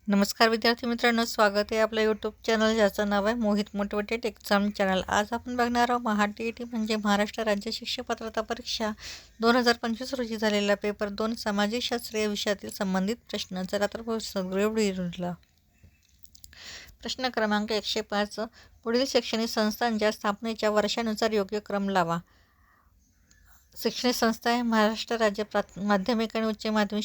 नमस्कार विद्यार्थी मित्रांनो, स्वागत आहे आपल्या यूट्यूब चॅनल ज्याचं नाव आहे मोहित मोटिवेटेड एक्झाम चॅनल। आज आपण बघणार आहोत महाटीईटी म्हणजे महाराष्ट्र राज्य शिक्षक पात्रता परीक्षा 2025 रोजी झालेला पेपर 2 सामाजिक शास्त्र या विषयातील संबंधित प्रश्न। चला तर सगळे प्रश्न क्रमांक 105, पुढील शैक्षणिक संस्थांच्या स्थापनेच्या वर्षानुसार योग्य क्रम लावा। शैक्षणिक संस्था आहे महाराष्ट्र राज्य माध्यमिक आणि उच्च माध्यमिक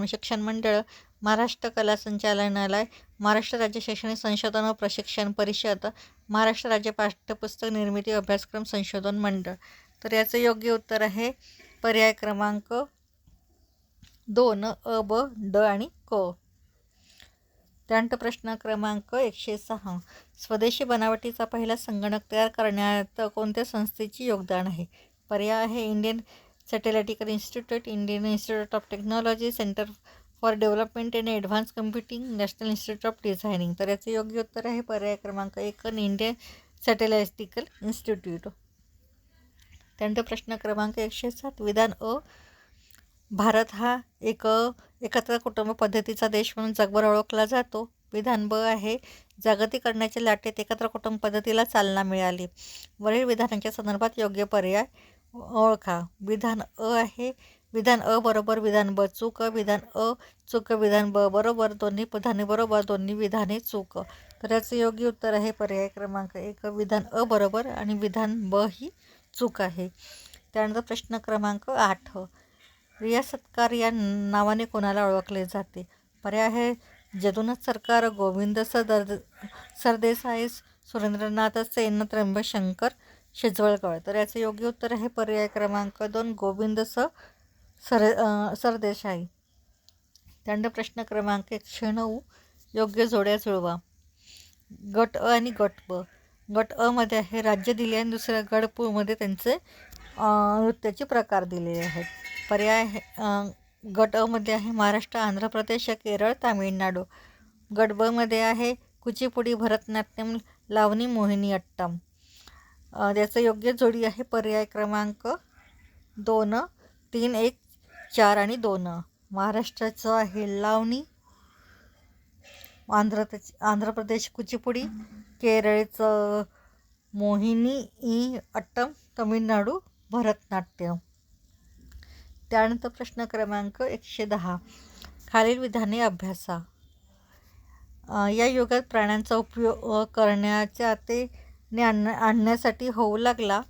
शिक्षण मंडळ, महाराष्ट्र कला संचालनालय, महाराष्ट्र राज्य शैक्षणिक संशोधन व प्रशिक्षण परिषद, महाराष्ट्र राज्य पाठ्यपुस्तक निर्मिती अभ्यासक्रम संशोधन मंडळ। तर याचं योग्य उत्तर आहे पर्याय क्रमांक 2 अ, ब, ड आणि क। त्यानंतर प्रश्न क्रमांक 106, स्वदेशी बनावटीचा पहिला संगणक तयार करण्यात कोणत्या संस्थेचे योगदान आहे? पर्याय आहे Indian statistical institute, Indian institute of technology, centre for development in advance computing, national institute of designing. तर याचे योग्य उत्तर आहे पर्याय क्रमांक 1 इंडियन सॅटेलाइटिकल इन्स्टिट्यूट। त्यानंतर प्रश्न क्रमांक 107, विधान अ, भारत हा एकत्र कुटुंब पद्धतीचा देश म्हणून जगभर ओळखला जातो। विधान ब आहे जागतिकीकरणाच्या लाटेत एकत्र कुटुंब पद्धतीला चालना मिळाली। वरील विधानांच्या संदर्भात योग्य पर्याय ओळखा। विधान अ आहे विधान अ बरोबर विधान ब चूक, विधान अ चूक, विधान ब बरोबर, दोन्ही विधाने बरोबर, दोन्ही विधाने चूक। तर याचे योग्य उत्तर आहे पर्याय क्रमांक 1 विधान अ बरोबर आणि विधान ब ही चूक आहे। त्यानंतर प्रश्न क्रमांक 8, रिया सत्कार या नावाने कोणाला ओळखले जाते? पर्याय आहे जदुनाथ सरकार, गोविंद सरदेसाई, सुरेंद्रनाथ सेन, त्र्यंबशंकर शिजवळकर। तर याचे योग्य उत्तर आहे पर्याय क्रमांक 2 गोविंद सरदेसाई। त्यानंतर प्रश्न क्रमांक 109, योग्य जोड्या जुळवा। गट अ आणि गट ब। गट अ मध्ये आहे राज्य दिले आणि दुसऱ्या गट ब मध्ये त्यांचे नृत्याचे प्रकार दिलेले आहेत। पर्याय गट अ मध्ये आहे महाराष्ट्र, आंध्र प्रदेश, केरळ, तामिळनाडू। गट ब मध्ये आहे कुचिपुडी, भरतनाट्यम, लावणी, मोहिनी अट्टम। याचं योग्य जोडी आहे पर्याय क्रमांक 2, 3, 1, 4 आणि 2। महाराष्ट्राचं आहे लावणी, आंध्र प्रदेश कुचिपुडी, केरळचं मोहिनी अट्टम, तामिळनाडू भरतनाट्यम। त्यानंतर प्रश्न क्रमांक 110, खालील विधाने अभ्यासा। या युगात प्राण्यांचा उपयोग करण्याच्या ते आणण्यासाठी होऊ लागला।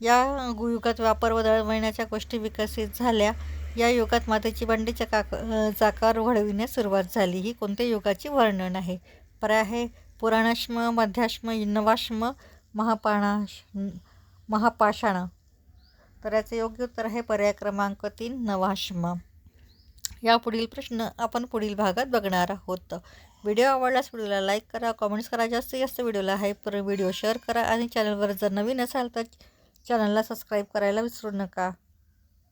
या युगात व्यापार व दळणवळणाच्या गोष्टी विकसित झाल्या। या युगात मातीची भांडी चाकावर वळविण्यास सुरुवात झाली। ही कोणत्या युगाची वर्णन आहे? पर्याय आहे पुराणाश्म, मध्याश्म, नवाश्म, महापाषाण। तर याचे योग्य उत्तर आहे पर्याय क्रमांक 3 नवाश्म। या पुढील प्रश्न आपण पुढील भागात बघणार आहोत। व्हिडिओ आवडल्यास व्हिडिओला लाईक करा, कमेंट्स करा, जास्तीत जास्त व्हिडिओला व्हिडिओ शेअर करा आणि चॅनलवर जर नवीन असाल तर चॅनलला सबस्क्राईब करायला विसरू नका।